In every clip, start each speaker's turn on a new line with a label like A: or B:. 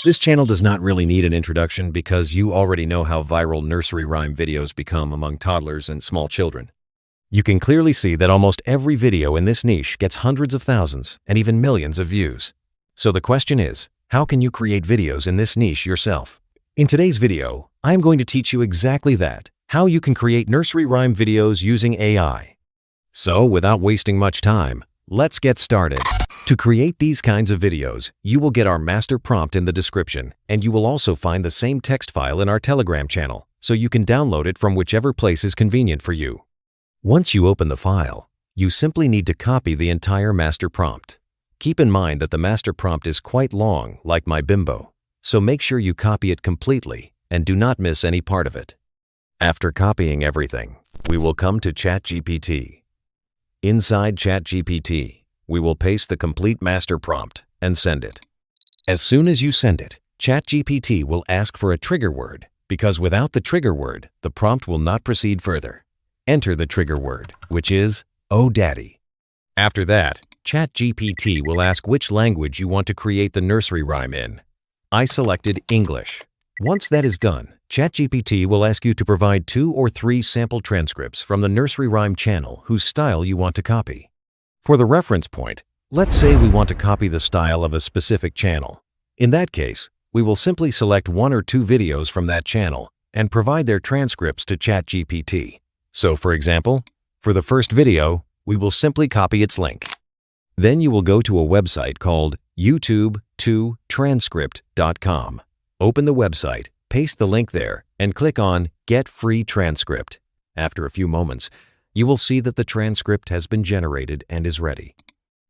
A: This channel does not really need an introduction because you already know how viral nursery rhyme videos become among toddlers and small children. You can clearly see that almost every video in this niche gets hundreds of thousands and even millions of views. So the question is, how can you create videos in this niche yourself? In today's video, I am going to teach you exactly that, how you can create nursery rhyme videos using AI. So without wasting much time, let's get started. To create these kinds of videos, you will get our master prompt in the description, and you will also find the same text file in our Telegram channel, so you can download it from whichever place is convenient for you. Once you open the file, you simply need to copy the entire master prompt. Keep in mind that the master prompt is quite long, like my bimbo, so make sure you copy it completely and do not miss any part of it. After copying everything, we will come to ChatGPT. Inside ChatGPT, we will paste the complete master prompt and send it. As soon as you send it, ChatGPT will ask for a trigger word, because without the trigger word, the prompt will not proceed further. Enter the trigger word, which is, "Oh Daddy." After that, ChatGPT will ask which language you want to create the nursery rhyme in. I selected English. Once that is done, ChatGPT will ask you to provide 2 or 3 sample transcripts from the nursery rhyme channel whose style you want to copy. For the reference point, let's say we want to copy the style of a specific channel. In that case, we will simply select 1 or 2 videos from that channel and provide their transcripts to ChatGPT. So for example, for the first video, we will simply copy its link. Then you will go to a website called youtube2transcript.com. Open the website, paste the link there, and click on Get Free Transcript. After a few moments, you will see that the transcript has been generated and is ready.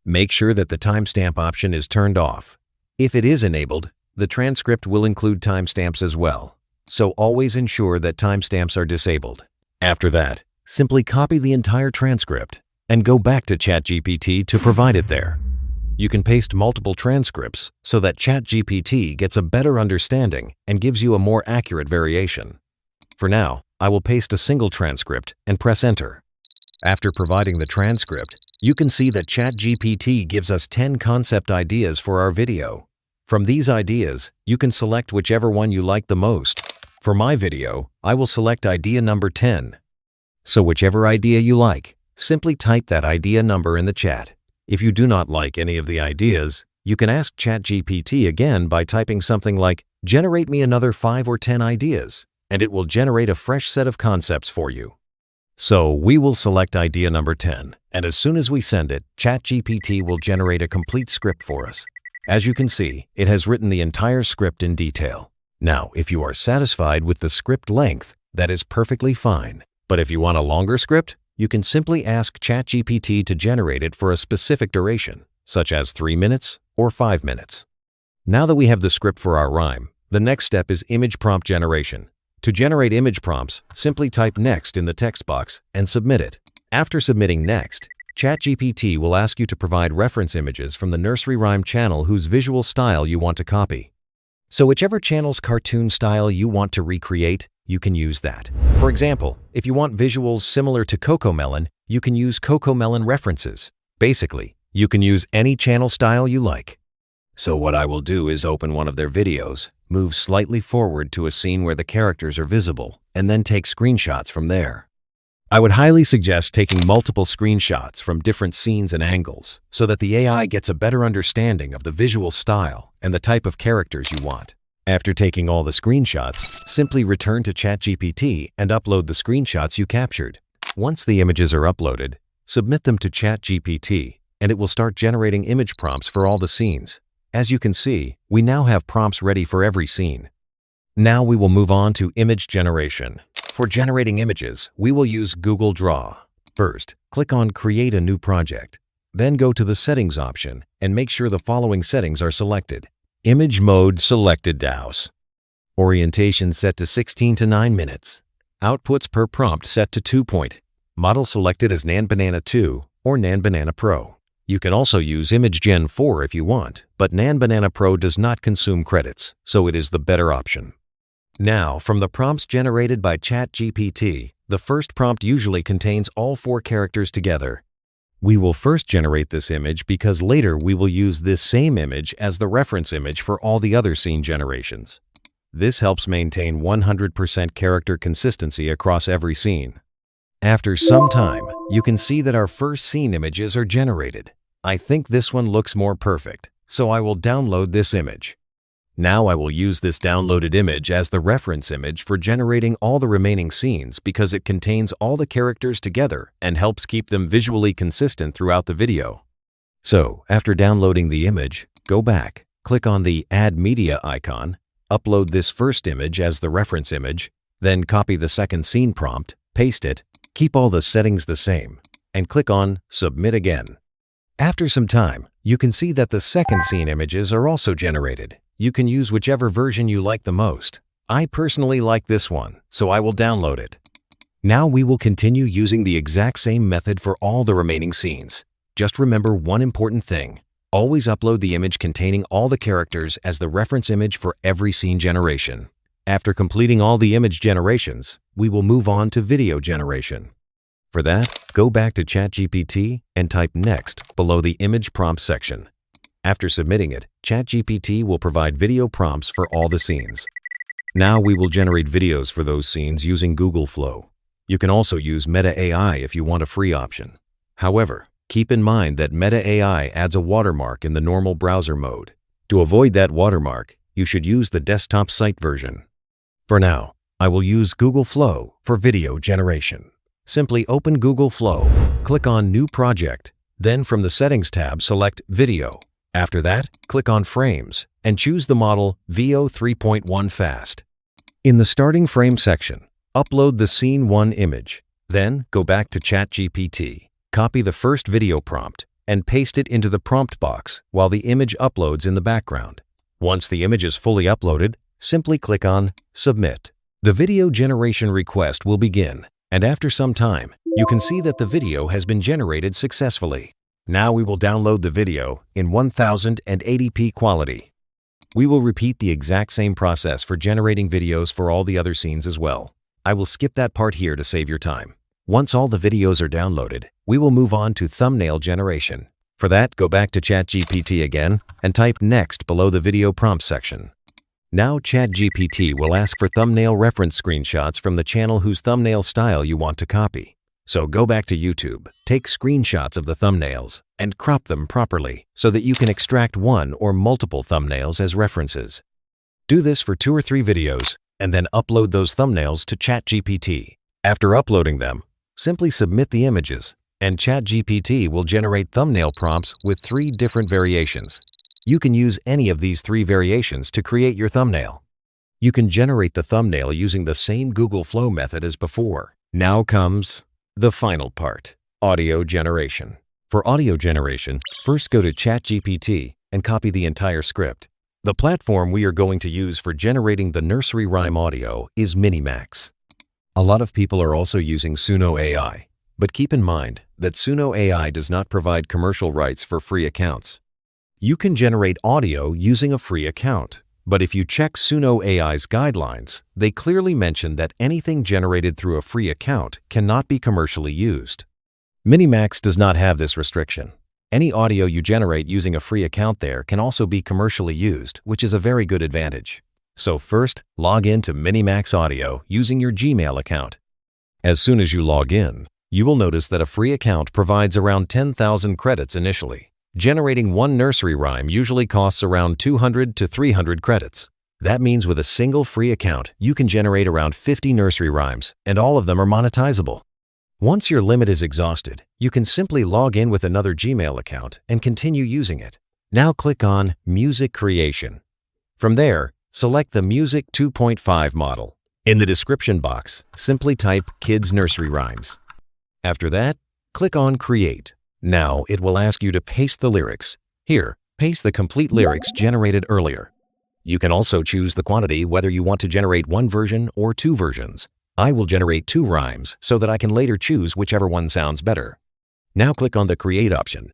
A: Make sure that the timestamp option is turned off. If it is enabled, the transcript will include timestamps as well, so always ensure that timestamps are disabled. After that, simply copy the entire transcript and go back to ChatGPT to provide it there. You can paste multiple transcripts so that ChatGPT gets a better understanding and gives you a more accurate variation. For now, I will paste a single transcript and press Enter. After providing the transcript, you can see that ChatGPT gives us 10 concept ideas for our video. From these ideas, you can select whichever one you like the most. For my video, I will select idea number 10. So whichever idea you like, simply type that idea number in the chat. If you do not like any of the ideas, you can ask ChatGPT again by typing something like, "Generate me another 5 or 10 ideas," and it will generate a fresh set of concepts for you. So we will select idea number 10, and as soon as we send it, ChatGPT will generate a complete script for us. As you can see, it has written the entire script in detail. Now, if you are satisfied with the script length, that is perfectly fine. But if you want a longer script, you can simply ask ChatGPT to generate it for a specific duration, such as 3 minutes or 5 minutes. Now that we have the script for our rhyme, the next step is image prompt generation. To generate image prompts, simply type Next in the text box and submit it. After submitting Next, ChatGPT will ask you to provide reference images from the nursery rhyme channel whose visual style you want to copy. So whichever channel's cartoon style you want to recreate, you can use that. For example, if you want visuals similar to CoComelon, you can use CoComelon references. Basically, you can use any channel style you like. So what I will do is open one of their videos, move slightly forward to a scene where the characters are visible, and then take screenshots from there. I would highly suggest taking multiple screenshots from different scenes and angles so that the AI gets a better understanding of the visual style and the type of characters you want. After taking all the screenshots, simply return to ChatGPT and upload the screenshots you captured. Once the images are uploaded, submit them to ChatGPT, and it will start generating image prompts for all the scenes. As you can see, we now have prompts ready for every scene. Now we will move on to image generation. For generating images, we will use Google Draw. First, click on Create a new project. Then go to the Settings option and make sure the following settings are selected. Image mode selected DOUS. Orientation set to 16 to 9 minutes. Outputs per prompt set to 2 point. Model selected as NanBanana 2 or NanBanana Pro. You can also use Image Gen 4 if you want, but NanBanana Pro does not consume credits, so it is the better option. Now, from the prompts generated by ChatGPT, the first prompt usually contains all 4 characters together. We will first generate this image because later we will use this same image as the reference image for all the other scene generations. This helps maintain 100% character consistency across every scene. After some time, you can see that our first scene images are generated. I think this one looks more perfect, so I will download this image. Now I will use this downloaded image as the reference image for generating all the remaining scenes because it contains all the characters together and helps keep them visually consistent throughout the video. So, after downloading the image, go back, click on the Add Media icon, upload this first image as the reference image, then copy the second scene prompt, paste it, keep all the settings the same, and click on Submit again. After some time, you can see that the second scene images are also generated. You can use whichever version you like the most. I personally like this one, so I will download it. Now we will continue using the exact same method for all the remaining scenes. Just remember one important thing. Always upload the image containing all the characters as the reference image for every scene generation. After completing all the image generations, we will move on to video generation. For that, go back to ChatGPT and type Next below the image prompt section. After submitting it, ChatGPT will provide video prompts for all the scenes. Now we will generate videos for those scenes using Google Flow. You can also use Meta AI if you want a free option. However, keep in mind that Meta AI adds a watermark in the normal browser mode. To avoid that watermark, you should use the desktop site version. For now, I will use Google Flow for video generation. Simply open Google Flow, click on New Project, then from the Settings tab select Video. After that, click on Frames and choose the model VO 3.1 Fast. In the Starting Frame section, upload the Scene 1 image. Then go back to ChatGPT, copy the first video prompt, and paste it into the prompt box while the image uploads in the background. Once the image is fully uploaded, simply click on Submit. The video generation request will begin, and after some time, you can see that the video has been generated successfully. Now we will download the video in 1080p quality. We will repeat the exact same process for generating videos for all the other scenes as well. I will skip that part here to save your time. Once all the videos are downloaded, we will move on to thumbnail generation. For that, go back to ChatGPT again and type Next below the video prompt section. Now ChatGPT will ask for thumbnail reference screenshots from the channel whose thumbnail style you want to copy. So go back to YouTube, take screenshots of the thumbnails, and crop them properly so that you can extract one or multiple thumbnails as references. Do this for 2 or 3 videos, and then upload those thumbnails to ChatGPT. After uploading them, simply submit the images, and ChatGPT will generate thumbnail prompts with 3 different variations. You can use any of these 3 variations to create your thumbnail. You can generate the thumbnail using the same Google Flow method as before. Now comes the final part, audio generation. For audio generation, first go to ChatGPT and copy the entire script. The platform we are going to use for generating the nursery rhyme audio is Minimax. A lot of people are also using Suno AI, but keep in mind that Suno AI does not provide commercial rights for free accounts. You can generate audio using a free account, but if you check Suno AI's guidelines, they clearly mention that anything generated through a free account cannot be commercially used. Minimax does not have this restriction. Any audio you generate using a free account there can also be commercially used, which is a very good advantage. So first, log in to Minimax Audio using your Gmail account. As soon as you log in, you will notice that a free account provides around 10,000 credits initially. Generating one nursery rhyme usually costs around 200 to 300 credits. That means with a single free account, you can generate around 50 nursery rhymes, and all of them are monetizable. Once your limit is exhausted, you can simply log in with another Gmail account and continue using it. Now click on Music Creation. From there, select the Music 2.5 model. In the description box, simply type Kids Nursery Rhymes. After that, click on Create. Now it will ask you to paste the lyrics. Here, paste the complete lyrics generated earlier. You can also choose the quantity whether you want to generate 1 version or 2 versions. I will generate 2 rhymes so that I can later choose whichever one sounds better. Now click on the Create option.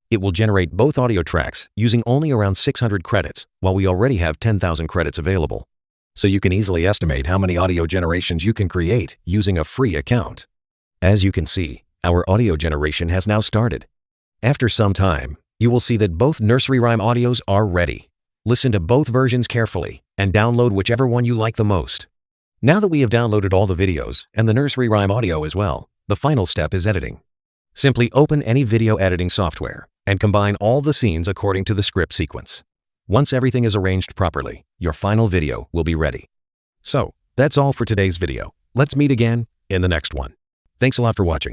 A: It will generate both audio tracks using only around 600 credits, while we already have 10,000 credits available. So you can easily estimate how many audio generations you can create using a free account. As you can see, our audio generation has now started. After some time, you will see that both nursery rhyme audios are ready. Listen to both versions carefully and download whichever one you like the most. Now that we have downloaded all the videos and the nursery rhyme audio as well, the final step is editing. Simply open any video editing software and combine all the scenes according to the script sequence. Once everything is arranged properly, your final video will be ready. So, that's all for today's video. Let's meet again in the next one. Thanks a lot for watching.